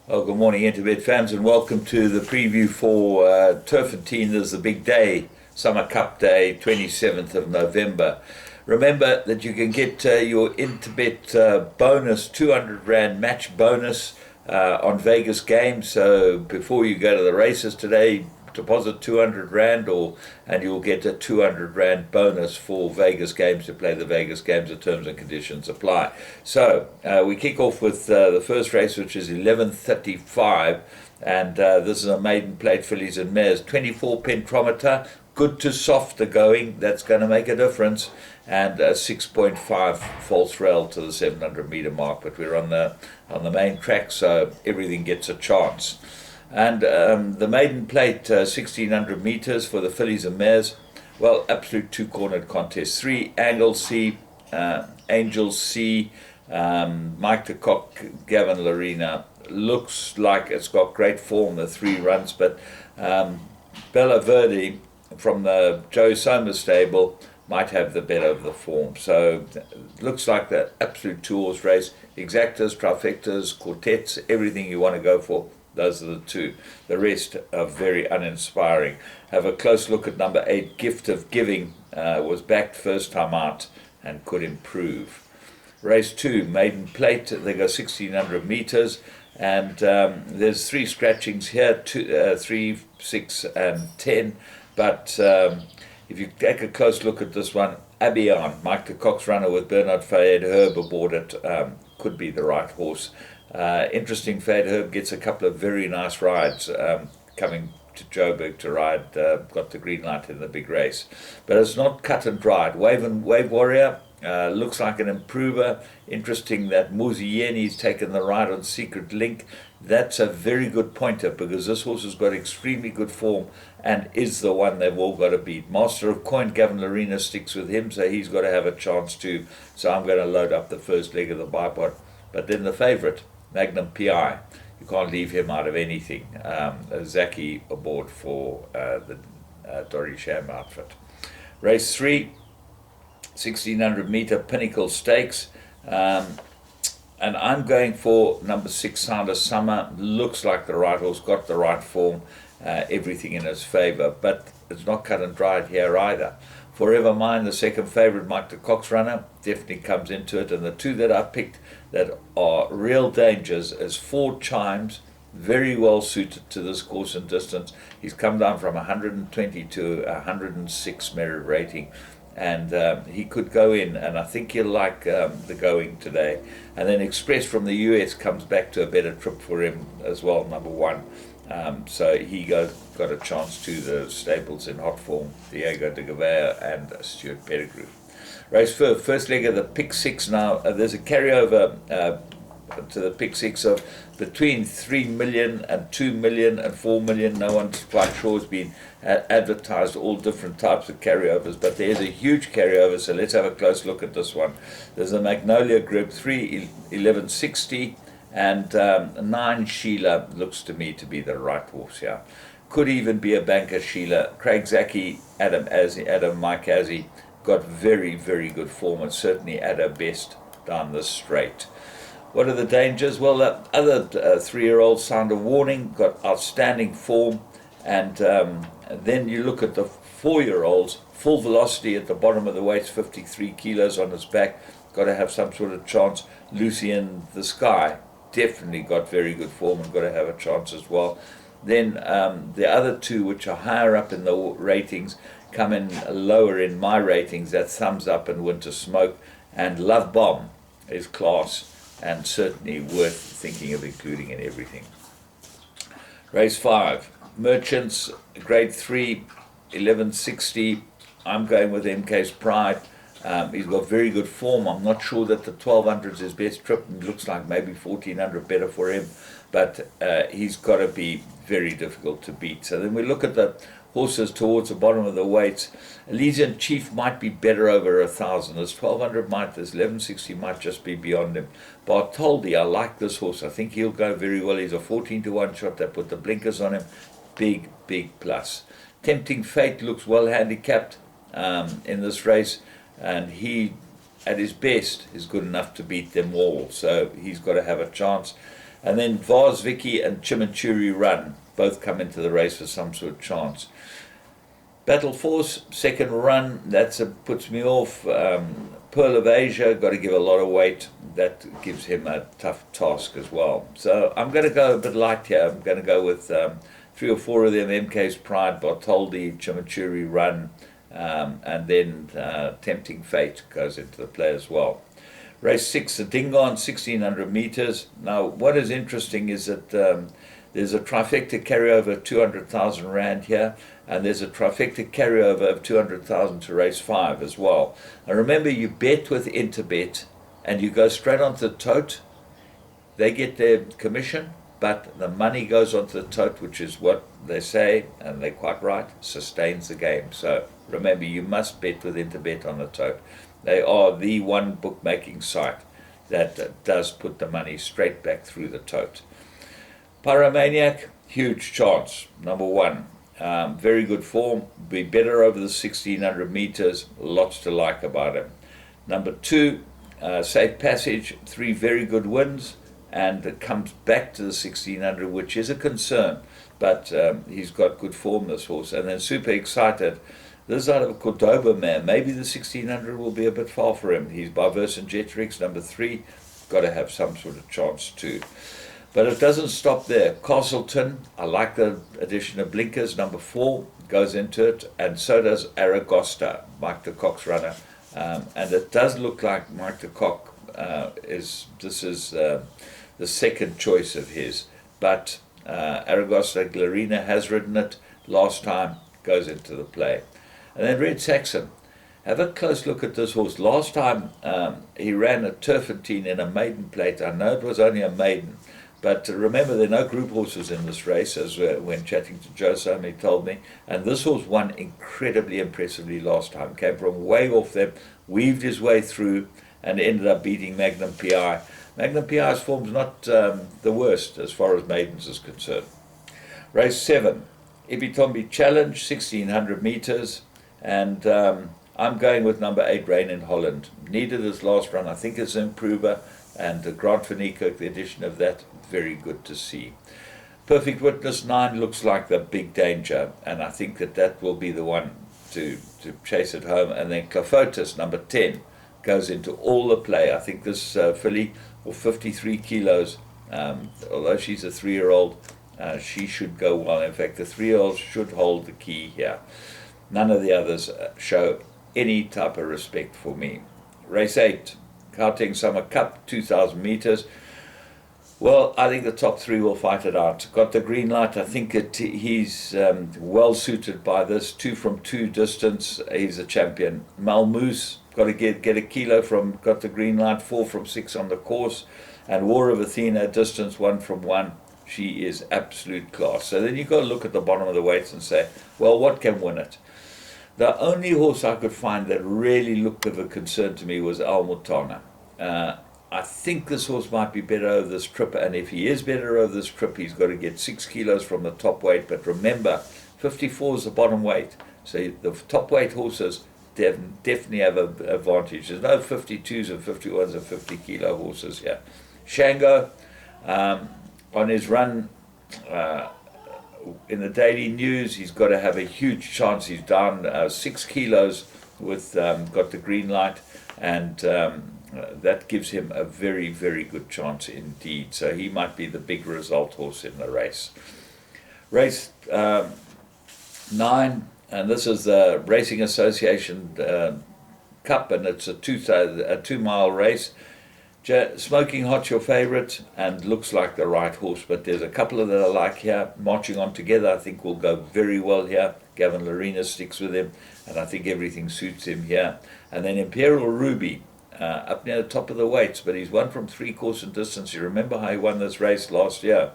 Well, good morning, INTERBET fans, and welcome to the preview for Turffontein. There's the big day, Summer Cup Day, 27th of November. Remember that you can get your INTERBET bonus, 200 Rand match bonus on Vegas games. So before you go to the races today, deposit 200 Rand and you'll get a 200 Rand bonus for Vegas games to play the Vegas games. The terms and conditions apply. So we kick off with the first race, which is 11:35, and this is a maiden plate fillies and mares, 24 pentrometer, good to softer going. That's going to make a difference, and a 6.5 false rail to the 700 meter mark. But we're on the main track, so everything gets a chance. And the maiden plate, 1600 meters for the fillies and mares. Well, absolute two-cornered contest. 3 Angle C, Angel C, Mike the Cock, Gavin Larena. Looks like it's got great form, the 3 runs, but Bella Verde from the Joe Somers stable might have the better of the form. So looks like the absolute two-horse race. Exactas, trifectas, quartets, everything you want to go for. Those are the 2. The rest are very uninspiring. Have a close look at number 8, Gift of Giving. Was backed first time out and could improve. Race 2, Maiden Plate. They go 1600 meters. And there's 3 scratchings here, 3, 6, and 10. But if you take a close look at this one, Abian, Mike the Cox runner with Bernard Fayed Herb aboard it, could be the right horse. Interesting, Fayed Herb gets a couple of very nice rides coming to Joburg to ride, got the green light in the big race. But it's not cut and dried. Wave Warrior looks like an improver. Interesting that Muzieni's taken the ride on Secret Link. That's a very good pointer because this horse has got extremely good form and is the one they've all got to beat. Master of Coin, Gavin Larena sticks with him, so he's got to have a chance too. So I'm going to load up the first leg of the bipod. But then the favourite, Magnum PI. You can't leave him out of anything. Zaki aboard for the Dory Sham outfit. Race 3, 1600 meter Pinnacle Stakes. And I'm going for number 6, Sound of Summer. Looks like the right horse, got the right form, everything in his favour. But it's not cut and dried here either. Forever Mine, the second favourite, Mike the Cox runner, definitely comes into it. And the 2 that I picked that are real dangers is 4 Chimes, very well suited to this course and distance. He's come down from 120 to 106 merit rating. And he could go in, and I think he'll like the going today. And then Express from the US comes back to a better trip for him as well, number 1. So he got a chance to the stables in hot form, Diego de Gavea and Stuart Pettigrew. Race 4, first leg of the pick 6 now. There's a carryover to the pick 6 of between 3 million and 2 million and 4 million. No one's quite sure. It's been advertised, all different types of carryovers, but there's a huge carryover, so let's have a close look at this one. There's a Magnolia Group 3, 1160, and 9 Sheila looks to me to be the right horse here. Could even be a banker Sheila. Craig Zaki, Adam Mike Azzi got very, very good form and certainly at her best down this straight. What are the dangers? Well, the other 3-year-old, Sound of Warning, got outstanding form. And then you look at the 4-year-olds, Full Velocity at the bottom of the weights, 53 kilos on his back. Got to have some sort of chance. Lucian the Sky definitely got very good form and got to have a chance as well. Then the other 2, which are higher up in the ratings, come in lower in my ratings. That's Thumbs Up and Winter Smoke. And Love Bomb is class and certainly worth thinking of including in everything. Race 5, Merchants, Grade 3, 1160. I'm going with MK's Pride. He's got very good form. I'm not sure that the 1200 is his best trip. It looks like maybe 1400 better for him, but he's got to be very difficult to beat. So then we look at the horses towards the bottom of the weights. Elysian Chief might be better over 1,000. This 1200 might, this 1160 might just be beyond him. Bartoldi, I like this horse. I think he'll go very well. He's a 14-to-1 shot. They put the blinkers on him. Big, big plus. Tempting Fate looks well handicapped in this race, and he, at his best, is good enough to beat them all. So he's got to have a chance. And then Vars Vicky and Chimichurri Run both come into the race for some sort of chance. Battle Force, second run, puts me off. Pearl of Asia, got to give a lot of weight. That gives him a tough task as well. So I'm going to go a bit light here. I'm going to go with 3 or 4 of them: MK's Pride, Bartholdi, Chimichurri Run, and then Tempting Fate goes into the play as well. Race 6, the Dingon, 1600 meters. Now, what is interesting is that there's a trifecta carryover of 200,000 Rand here, and there's a trifecta carryover of 200,000 to race 5 as well. Now remember, you bet with INTERBET and you go straight onto the tote. They get their commission, but the money goes onto the tote, which is what they say, and they're quite right, sustains the game. So remember, you must bet with INTERBET on the tote. They are the one bookmaking site that does put the money straight back through the tote. Pyromaniac, huge chance, number 1. Very good form, be better over the 1600 meters, lots to like about him. Number 2, Safe Passage, 3 very good wins, and it comes back to the 1600, which is a concern, but he's got good form, this horse. And then Super Excited, this is out of Cordoba, man. Maybe the 1600 will be a bit far for him. He's by Vercingetorix, number 3, got to have some sort of chance too. But it doesn't stop there. Castleton, I like the addition of Blinkers, number 4, goes into it, and so does Aragosta, Mike de Kock's runner. And it does look like Mike de Kock is the second choice of his. But Aragosta Glarina has ridden it last time, goes into the play. And then Red Saxon. Have a close look at this horse. Last time he ran a Turffontein in a maiden plate. I know it was only a maiden, but remember, there are no group horses in this race, as when chatting to Joe Some, he told me. And this horse won incredibly impressively last time. Came from way off them, weaved his way through, and ended up beating Magnum PI. Magnum PI's form's not the worst as far as maidens is concerned. Race 7, Ibitombi Challenge, 1600 meters. And I'm going with number 8, Rain in Holland. Needed his last run. I think it's an improver. And Grant Van Niekerk, the addition of that, very good to see. Perfect Witness 9 looks like the big danger, and I think that will be the one to chase it home. And then Clafotis, number 10, goes into all the play. I think this filly, for 53 kilos, although she's a 3-year-old, she should go well. In fact, the 3-year-olds should hold the key here. None of the others show any type of respect for me. Race 8, Gauteng Summer Cup, 2,000 meters. Well, I think the top 3 will fight it out. Got the green light. I think he's well suited by this. 2 from 2 distance. He's a champion. Malmoose, got to get a kilo from, got the green light. 4 from 6 on the course. And War of Athena, distance 1 from 1. She is absolute class. So then you've got to look at the bottom of the weights and say, well, what can win it? The only horse I could find that really looked of a concern to me was Al Mutana. I think this horse might be better over this trip, and if he is better over this trip, he's got to get 6 kilos from the top weight. But remember, 54 is the bottom weight, so the top weight horses definitely have an advantage. There's no 52s and 51s and 50 kilo horses here. Shango, on his run in the Daily News, he's got to have a huge chance. He's down 6 kilos with got the green light, and that gives him a very, very good chance indeed. So he might be the big result horse in the race. Race 9, and this is the Racing Association Cup, and it's a 2-mile race. Smoking Hot's your favourite and looks like the right horse, but there's a couple of that I like here. Marching On Together, I think will go very well here. Gavin Larena sticks with him, and I think everything suits him here. And then Imperial Ruby, up near the top of the weights, but he's won from 3-course and distance. You remember how he won this race last year?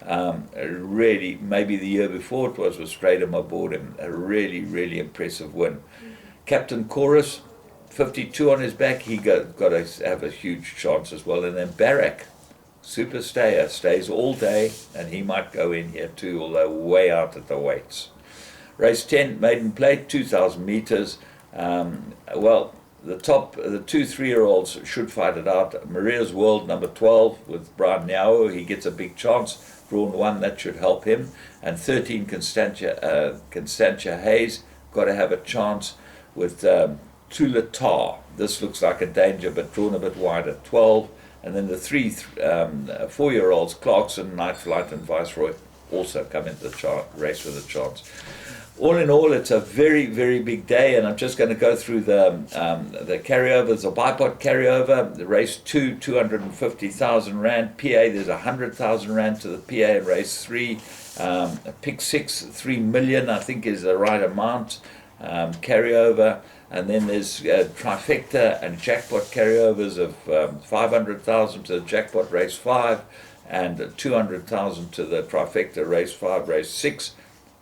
Really, maybe the year before it was Stradum aboard him. A really, really impressive win. Captain Chorus, 52 on his back, he got to have a huge chance as well. And then Barak, super stayer, stays all day, and he might go in here too, although way out at the weights. Race 10, Maiden Plate, 2,000 meters. Well, the two 3-year-olds should fight it out. Maria's World, number 12, with Brian Nyao. He gets a big chance. Drawn 1, that should help him. And 13, Constantia Hayes, got to have a chance with Tulatar. This looks like a danger, but drawn a bit wide at 12. And then the 4-year-olds, Clarkson, Night Flight, and Viceroy, also come into the race with a chance. All in all, it's a very, very big day, and I'm just going to go through the carryovers. The bipod carryover, the race 2, 250,000 Rand. PA, there's 100,000 Rand to the PA in race 3. Pick 6, 3 million, I think is the right amount, carryover. And then there's trifecta and jackpot carryovers of 500,000 to the jackpot race 5, and 200,000 to the trifecta race 5, race 6,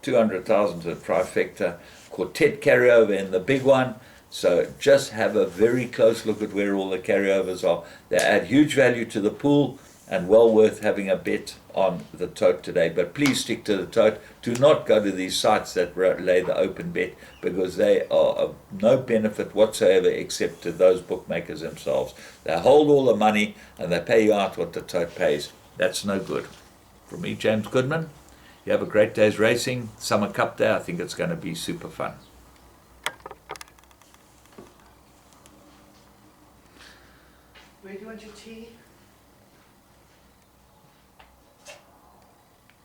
200,000 to the trifecta quartet carryover in the big one. So just have a very close look at where all the carryovers are. They add huge value to the pool and well worth having a bet on the tote today. But please stick to the tote. Do not go to these sites that lay the open bet, because they are of no benefit whatsoever except to those bookmakers themselves. They hold all the money and they pay you out what the tote pays. That's no good. From me, James Goodman, you have a great day's racing. Summer Cup Day, I think it's going to be super fun. Where do you want your tea?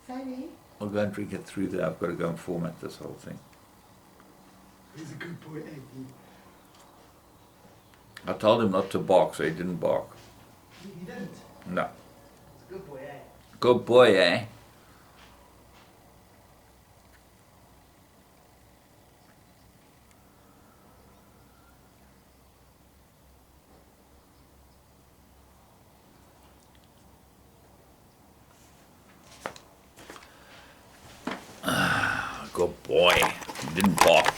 Fanny? I'll go and drink it through there. I've got to go and format this whole thing. He's a good boy, ain't he? I told him not to bark, so he didn't bark. He didn't? No. He's a good boy, eh? Good boy, eh? Good boy. He didn't bark.